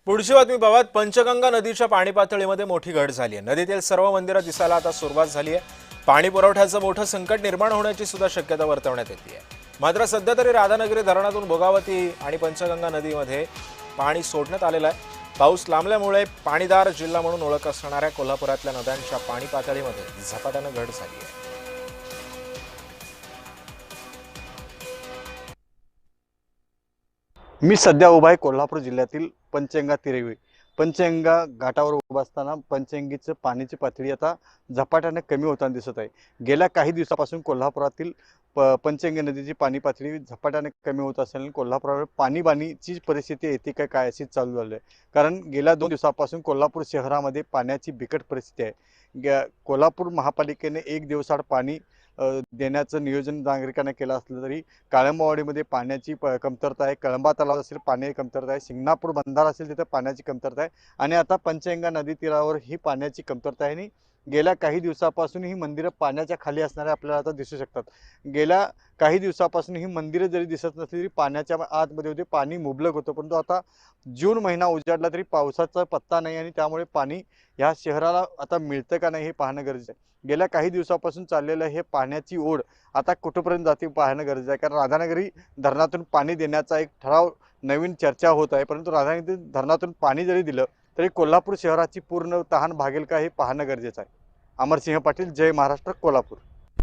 पुढची बातमी पाहत पंचगंगा नदीच्या पाणी पातळीमध्ये मोठी घट झाली आहे। नदीतील सर्व मंदिरं दिसायला आता सुरुवात झाली आहे। पाणी पुरवठ्याचं मोठं संकट निर्माण होण्याची सुद्धा शक्यता वर्तवण्यात येते आहे। मात्र सध्या तरी राधानगरी धरणातून भोगावती आणि पंचगंगा नदीमध्ये पाणी सोडण्यात आलेलं आहे। पाऊस लांबल्यामुळे पाणीदार जिल्हा म्हणून ओळख असणाऱ्या कोल्हापुरातल्या नद्यांच्या पाणी पातळीमध्ये झपाट्याने घट झाली आहे। मी सध्या उभा आहे कोल्हापूर जिल्ह्यातील पंचगंगा तिरेवी। पंचगंगा घाटावर उभा असताना पंचगंगेचं पाण्याची पातळी आता झपाट्याने कमी होताना दिसत आहे। गेल्या काही दिवसापासून कोल्हापुरातील पंचगंगा नदीची पाणी पातळी झपाट्याने कमी होत असल्याने कोल्हापुरावर पाणीबाणीची परिस्थिती येते काय अशी चालू झाली आहे। कारण गेल्या 2 दिवसापासून कोल्हापूर शहरामध्ये पाण्याची बिकट परिस्थिती आहे। कोल्हापूर महापालिकेने 1 दिवसाआड पाणी देण्याचं नियोजन नागरिकांना केलं असलं तरी काळंबावाडीमध्ये पाण्याची कमतरता आहे, कळंबा तलाव असेल पाण्याची कमतरता आहे, शिंगणापूर बंधारा असेल तिथे पाण्याची कमतरता आहे आणि आता पंचगंगा नदी तीरावर ही पाण्याची कमतरता आहे। आणि गेल्या काही दिवसापासून ही मंदिरं पाण्याच्या खाली असणारे आपल्याला आता दिसू शकतात। गेल्या काही दिवसापासून ही मंदिरं जरी दिसत नसली तरी पाण्याच्या आतमध्ये होते, पाणी मुबलक होतं। परंतु आता जून महिना उजाडला तरी पावसाचा पत्ता नाही आणि त्यामुळे पाणी ह्या शहराला आता मिळतं का नाही हे पाहणं गरजेचं आहे। गेल्या काही दिवसापासून चाललेलं हे पाण्याची ओढ आता कुठपर्यंत जाते पाहणं गरजेचं आहे। कारण राधानगरी धरणातून पाणी देण्याचा एक ठराव नवीन चर्चा होत आहे, परंतु राधानगरी धरणातून पाणी जरी दिलं तरी कोल्हापूर शहराची पूर्ण तहान भागेल का हे पाहणं गरजेचं आहे। अमरसिंह पाटील, जय महाराष्ट्र, कोल्हापूर।